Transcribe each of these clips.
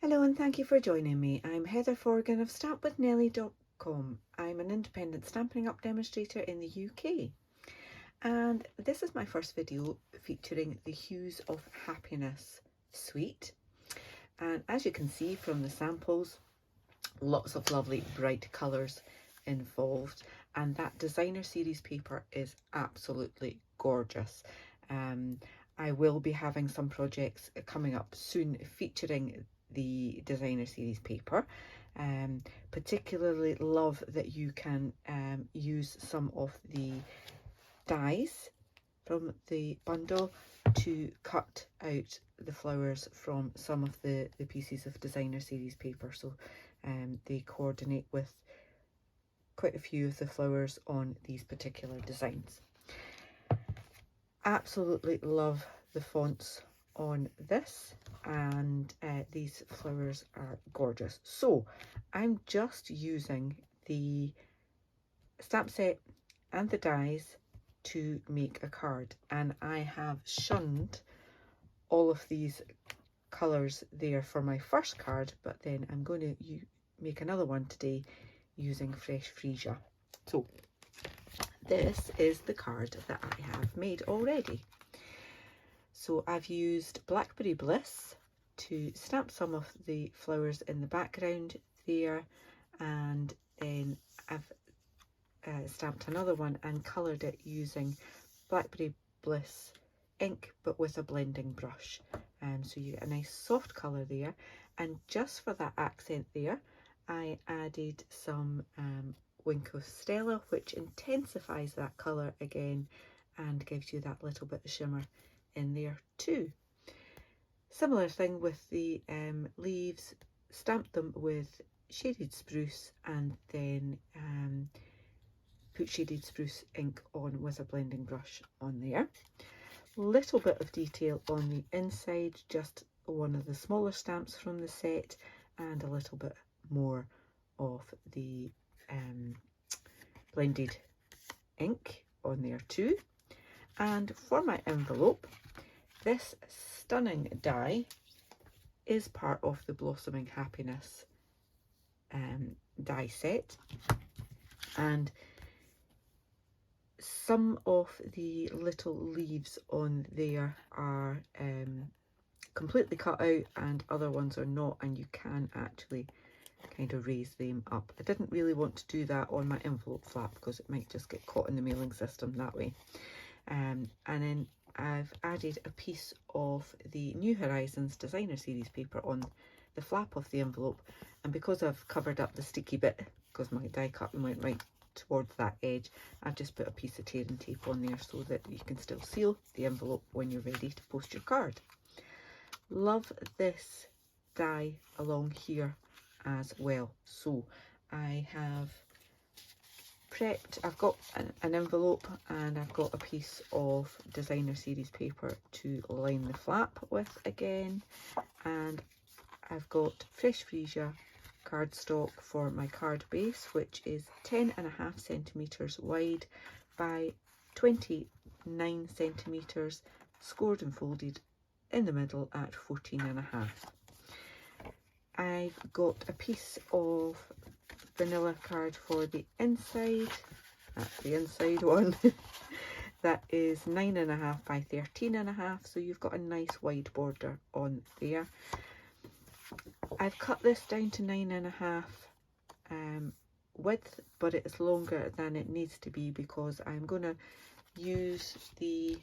Hello and thank you for joining me. I'm Heather Forgan of stampwithnellie.com. I'm an independent Stampin' Up demonstrator in the UK. And this is my first video featuring the Hues of Happiness suite. And as you can see from the samples, lots of lovely bright colours involved. And that designer series paper is absolutely gorgeous. I will be having some projects coming up soon featuring the designer series paper. Particularly love that you can use some of the dies from the bundle to cut out the flowers from some of the pieces of designer series paper, so they coordinate with quite a few of the flowers on these particular designs. Absolutely love the fonts on this, and these flowers are gorgeous. So I'm just using the stamp set and the dies to make a card, and I have shunned all of these colours there for my first card, but then I'm going to make another one today using fresh freesia. So this is the card that I have made already. So I've used Blackberry Bliss to stamp some of the flowers in the background there, and then I've stamped another one and coloured it using Blackberry Bliss ink, but with a blending brush. So you get a nice soft colour there, and just for that accent there I added some Wink of Stella, which intensifies that colour again and gives you that little bit of shimmer in there too. Similar thing with the leaves, stamped them with shaded spruce and then put shaded spruce ink on with a blending brush on there. Little bit of detail on the inside, just one of the smaller stamps from the set, and a little bit more of the blended ink on there too. And for my envelope, this stunning die is part of the Blossoming Happiness die set, and some of the little leaves on there are completely cut out and other ones are not, and you can actually kind of raise them up. I didn't really want to do that on my envelope flap because it might just get caught in the mailing system that way. And then I've added a piece of the New Horizons designer series paper on the flap of the envelope, and because I've covered up the sticky bit because my die cutting went right towards that edge, I've just put a piece of tearing tape on there so that you can still seal the envelope when you're ready to post your card. Love this die along here as well. So I have prepped, I've got an envelope and I've got a piece of designer series paper to line the flap with again, and I've got fresh freesia cardstock for my card base, which is 10.5 centimeters wide by 29 centimeters, scored and folded in the middle at 14.5. I've got a piece of vanilla card for the inside, that's the inside one, that is 9.5 by 13.5, so you've got a nice wide border on there. I've cut this down to 9.5 width, but it's longer than it needs to be because I'm going to use the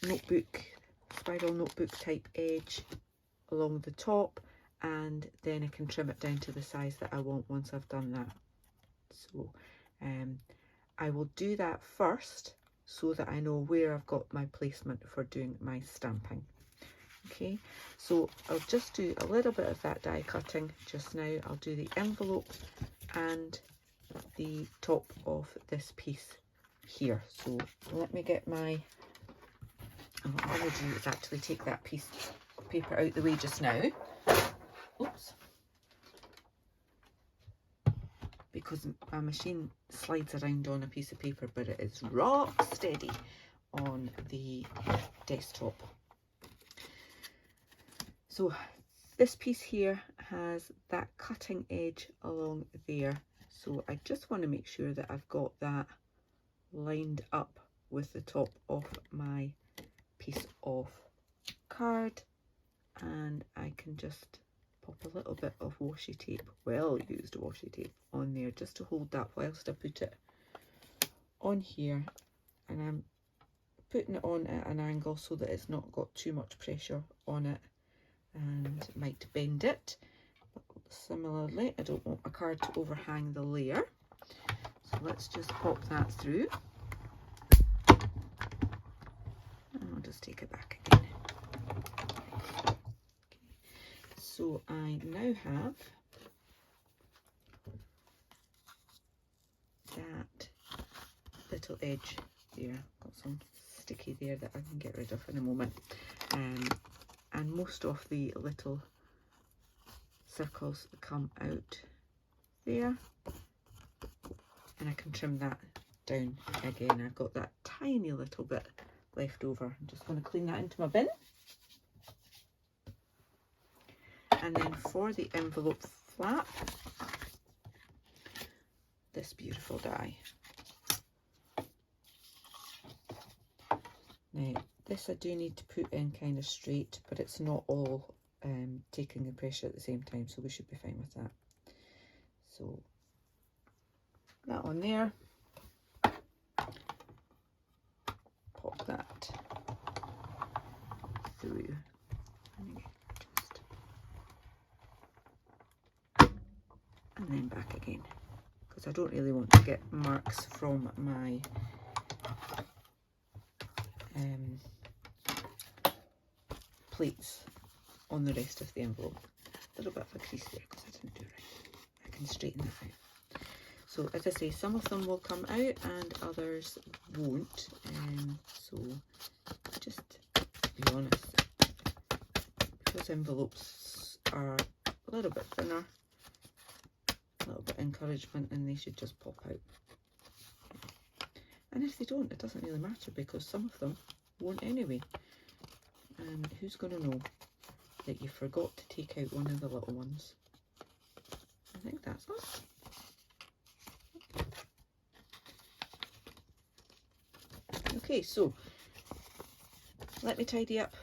notebook, spiral notebook type edge along the top, and then I can trim it down to the size that I want once I've done that. So I will do that first so that I know where I've got my placement for doing my stamping. Okay, so I'll just do a little bit of that die cutting just now. I'll do the envelope and the top of this piece here. So let me get my, what I'm going to do is actually take that piece of paper out the way just now. Oops. Because my machine slides around on a piece of paper, but it is rock steady on the desktop. So this piece here has that cutting edge along there, so I just want to make sure that I've got that lined up with the top of my piece of card, and I can just pop a little bit of washi tape, well used washi tape, on there just to hold that whilst I put it on here, and I'm putting it on at an angle so that it's not got too much pressure on it and might bend it. But similarly, I don't want my card to overhang the layer, so let's just pop that through, and I'll just take it back again. Okay. So I now have that little edge there, got some sticky there that I can get rid of in a moment, and most of the little circles come out there, and I can trim that down again. I've got that tiny little bit left over. I'm just going to clean that into my bin. And then for the envelope flap, this beautiful die. Now this I do need to put in kind of straight, but it's not all taking the pressure at the same time, so we should be fine with that. So that on there, pop that through, and then back again, because I don't really want to get marks from my plates on the rest of the envelope. A little bit of a crease there because I didn't do it right. I can straighten that out. So as I say, some of them will come out and others won't. So just to be honest, because envelopes are a little bit thinner, a little bit of encouragement, and they should just pop out. And if they don't, it doesn't really matter, because some of them won't anyway. And who's going to know that you forgot to take out one of the little ones? I think that's us. Okay, so let me tidy up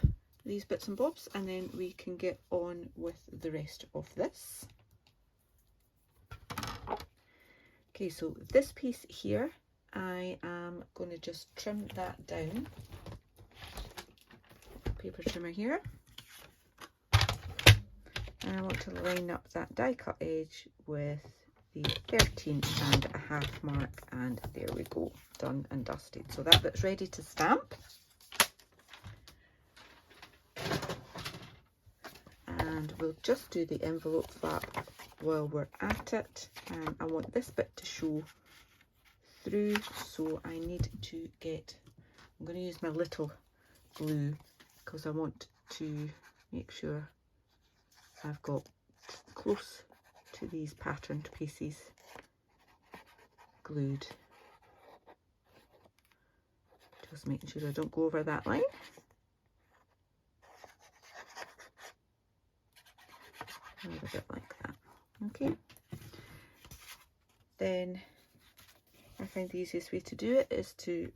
these bits and bobs, and then we can get on with the rest of this. Okay, so this piece here, I am going to just trim that down. Paper trimmer here. And I want to line up that die cut edge with the 13.5 mark, and there we go, done and dusted. So that bit's ready to stamp. And we'll just do the envelope flap while we're at it. I want this bit to show through, so I need to get, I'm going to use my little glue because I want to make sure I've got close to these patterned pieces glued. Just making sure I don't go over that line. A little bit like that. Okay. Then I find the easiest way to do it is to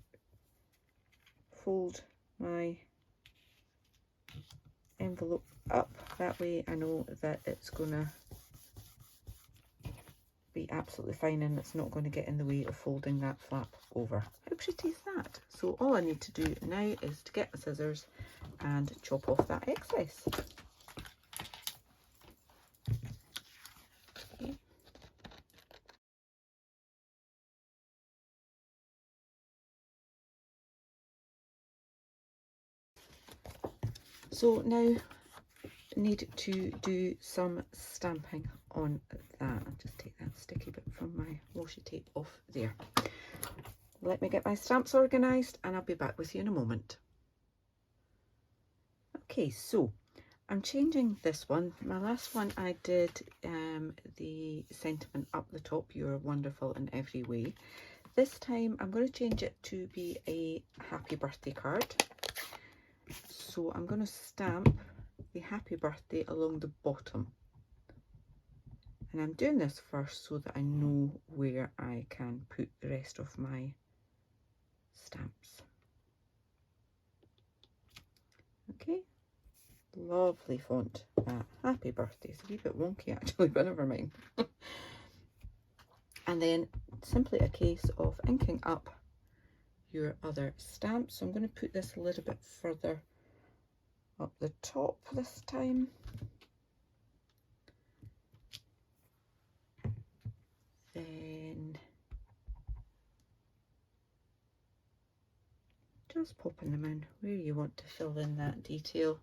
fold my envelope up. That way I know that it's gonna be absolutely fine and it's not going to get in the way of folding that flap over. How pretty is that? So all I need to do now is to get my scissors and chop off that excess. Okay. So now need to do some stamping on that. I'll just take that sticky bit from my washi tape off there. Let me get my stamps organised and I'll be back with you in a moment. Okay, so I'm changing this one. My last one I did the sentiment up the top, you're wonderful in every way. This time I'm going to change it to be a happy birthday card. So I'm going to stamp the happy birthday along the bottom. And I'm doing this first so that I know where I can put the rest of my stamps. Okay, lovely font. Happy birthday. It's a wee bit wonky actually, but never mind. And then simply a case of inking up your other stamps. So I'm going to put this a little bit further up the top this time. Then just popping them in where you want to fill in that detail.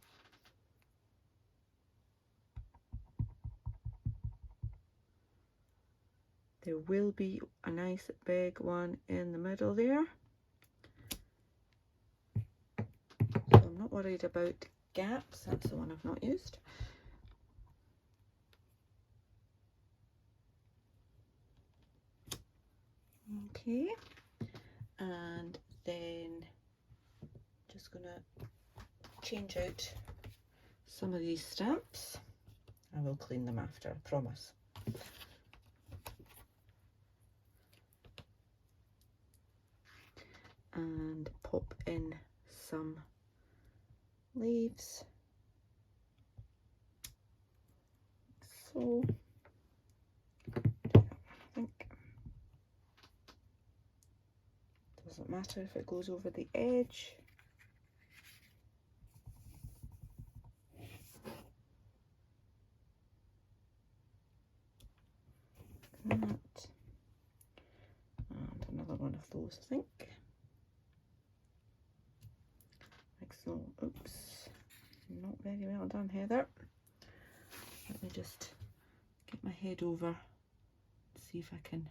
There will be a nice big one in the middle there. So I'm not worried about gaps. That's the one I've not used. Okay, and then just gonna change out some of these stamps. I will clean them after, I promise. And pop in some leaves. So, I think doesn't matter if it goes over the edge. That. And another one of those, I think. Like so. Oops. Not very well done, Heather. Let me just get my head over and see if I can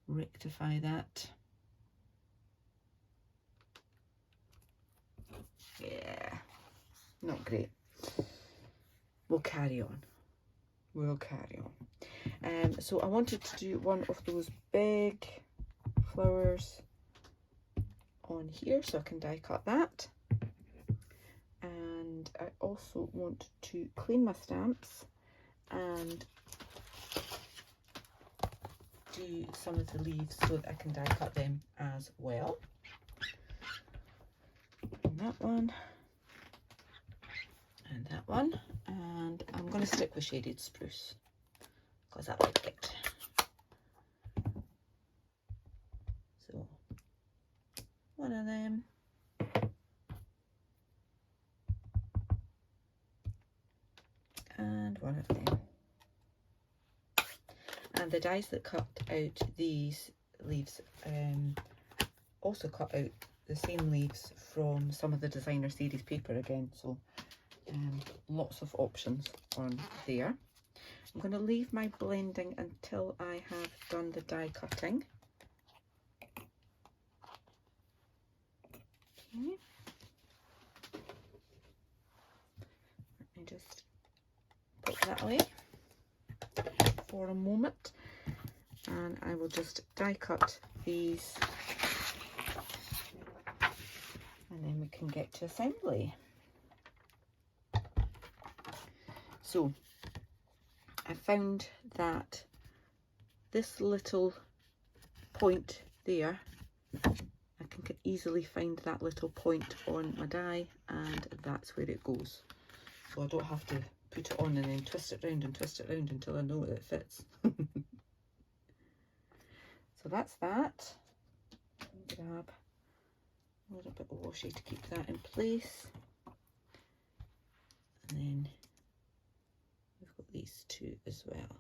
rectify that. Yeah, not great. We'll carry on. We'll carry on. So I wanted to do one of those big flowers on here, so I can die cut that. And I also want to clean my stamps and do some of the leaves so that I can die cut them as well. And that one and that one, and I'm going to stick with shaded spruce because I like it. So one of them, and one of them. And the dies that cut out these leaves also cut out the same leaves from some of the designer series paper again, so lots of options on there. I'm going to leave my blending until I have done the die cutting. Okay. Let me just put that away for a moment, and I will just die cut these, and then we can get to assembly. So I found that this little point there, I can easily find that little point on my die, and that's where it goes. So I don't have to put it on and then twist it round and twist it round until I know that it fits. So that's that. Grab a little bit of washi to keep that in place. And then we've got these two as well.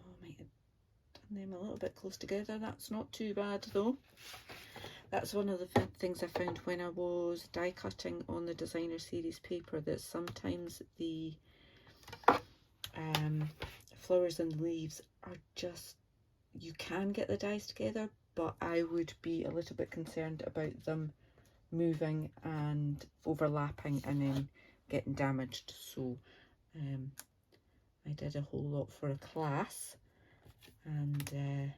Oh, I might have done them a little bit close together. That's not too bad though. That's one of the things I found when I was die cutting on the designer series paper, that sometimes the flowers and leaves are just, you can get the dies together, but I would be a little bit concerned about them moving and overlapping and then getting damaged. So I did a whole lot for a class, and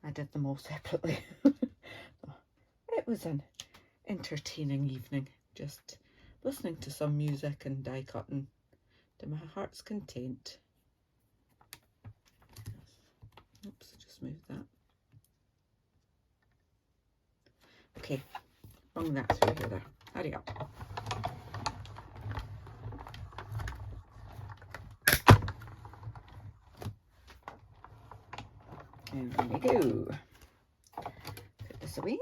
I did them all separately. It was an entertaining evening, just listening to some music and die cutting to my heart's content. Oops, just moved that. Okay, bung that through here there. Hurry up. And there we go. Put this away.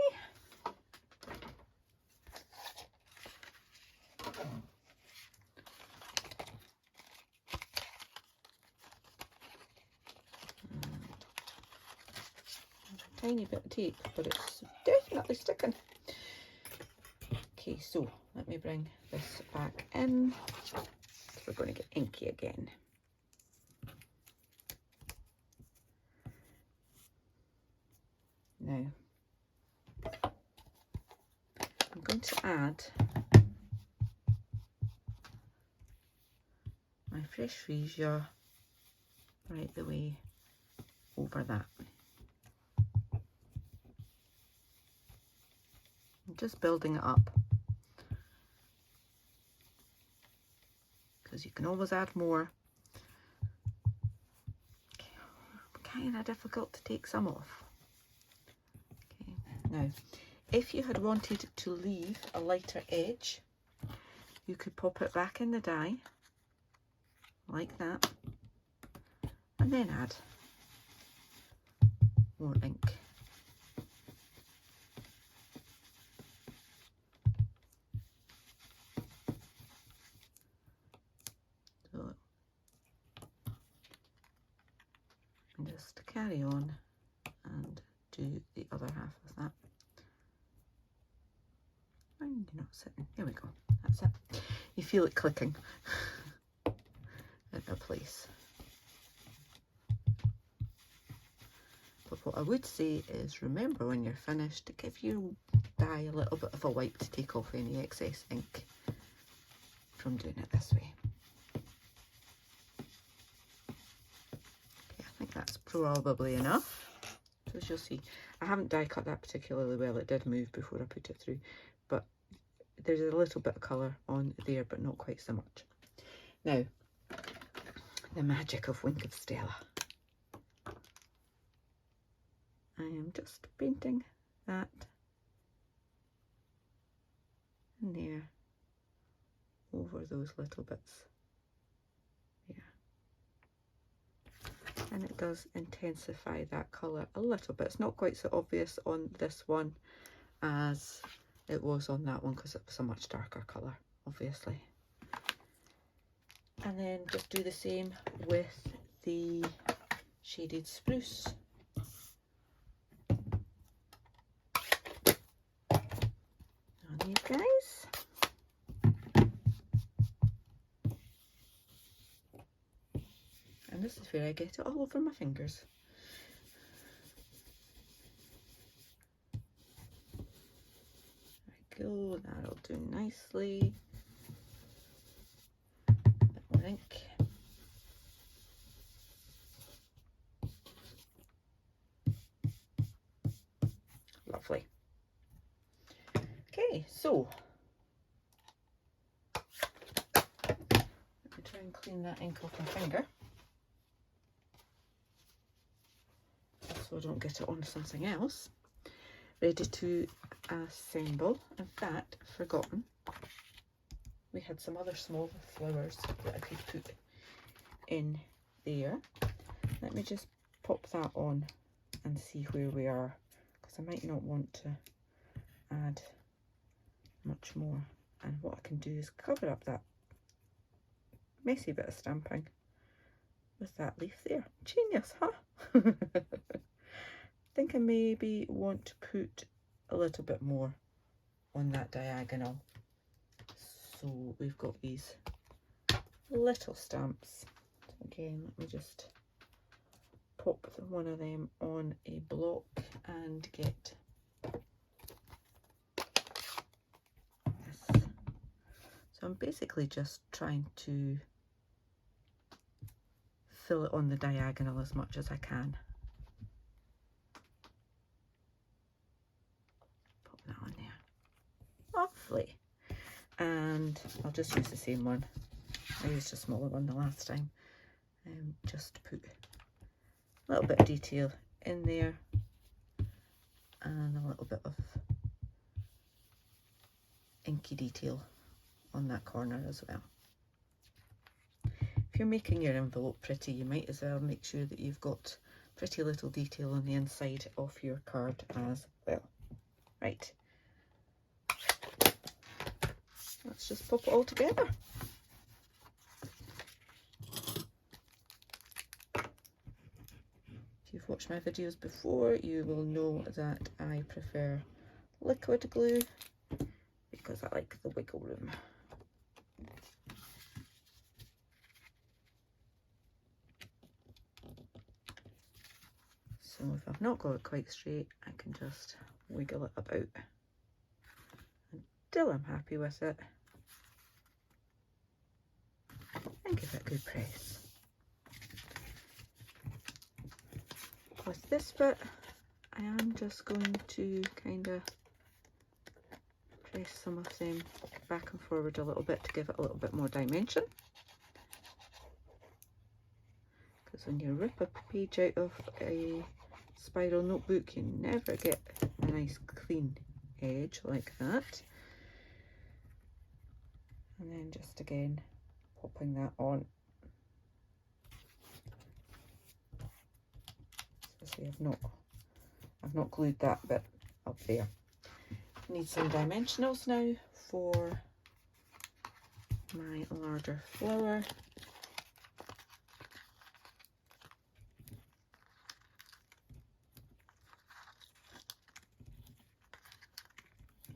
Tiny bit of tape, but it's definitely sticking. Okay, so let me bring this back in. We're going to get inky again. Now, I'm going to add my fresh freesia right the way over that. I'm just building it up, because you can always add more. Okay. Kind of difficult to take some off. Okay. Now, if you had wanted to leave a lighter edge, you could pop it back in the die like that, and then add more ink. So, and just carry on and do the other half of that. And you're not sitting. There we go. That's it. You feel it clicking into place. But what I would say is, remember when you're finished to give your die a little bit of a wipe to take off any excess ink from doing it this way. Okay, I think that's probably enough. So as you'll see, I haven't die cut that particularly well. It did move before I put it through, but there's a little bit of colour on there, but not quite so much. Now, the magic of Wink of Stella. I am just painting that in there over those little bits there. And it does intensify that colour a little bit. It's not quite so obvious on this one as it was on that one, because it was a much darker colour, obviously. And then just do the same with the shaded spruce. On you guys. And this is where I get it all over my fingers. There we go, that'll do nicely. A bit more ink. Lovely. Okay, so let me try and clean that ink off my finger so I don't get it on something else. Ready to assemble. In fact, forgotten, we had some other small flowers that I could put in there. Let me just pop that on and see where we are, because I might not want to add much more. And what I can do is cover up that messy bit of stamping with that leaf there. Genius, huh? I think I maybe want to put a little bit more on that diagonal. So we've got these little stamps. So again, let me just pop one of them on a block and get this. So I'm basically just trying to fill it on the diagonal as much as I can. lovely. And I'll just use the same one. I used a smaller one the last time. Just to put a little bit of detail in there and a little bit of inky detail on that corner as well. If you're making your envelope pretty, you might as well make sure that you've got pretty little detail on the inside of your card as well. Right, let's just pop it all together. If you've watched my videos before, you will know that I prefer liquid glue because I like the wiggle room. So if I've not got it quite straight, I can just wiggle it about until I'm happy with it and give it a good press. With this bit, I am just going to kind of press some of them back and forward a little bit to give it a little bit more dimension. Because when you rip a page out of a spiral notebook, you never get a nice clean edge like that. And then just again popping that on. So see, I've not glued that bit up there. Need some dimensionals now for my larger flower.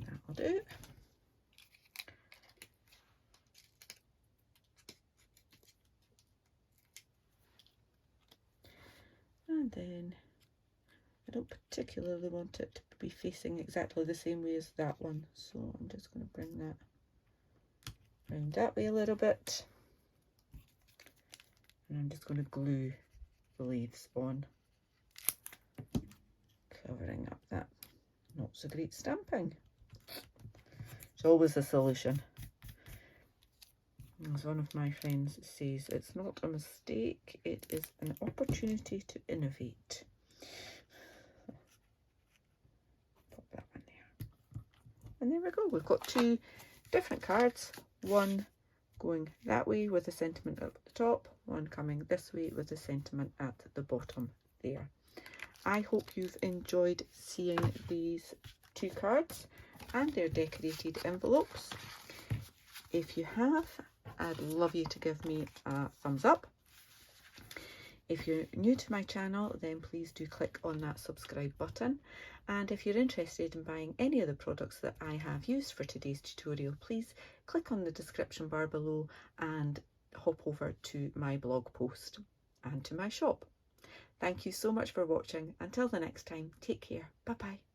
That'll do. And then I don't particularly want it to be facing exactly the same way as that one, so I'm just going to bring that around that way a little bit, and I'm just going to glue the leaves on, covering up that not so great stamping. It's always a solution. As one of my friends says, it's not a mistake, it is an opportunity to innovate. Pop that one there. And there we go, we've got two different cards, one going that way with a sentiment up at the top, one coming this way with a sentiment at the bottom there. I hope you've enjoyed seeing these two cards and their decorated envelopes. If you have, I'd love you to give me a thumbs up. If you're new to my channel, then please do click on that subscribe button. And if you're interested in buying any of the products that I have used for today's tutorial, please click on the description bar below and hop over to my blog post and to my shop. Thank you so much for watching. Until the next time, take care. Bye bye.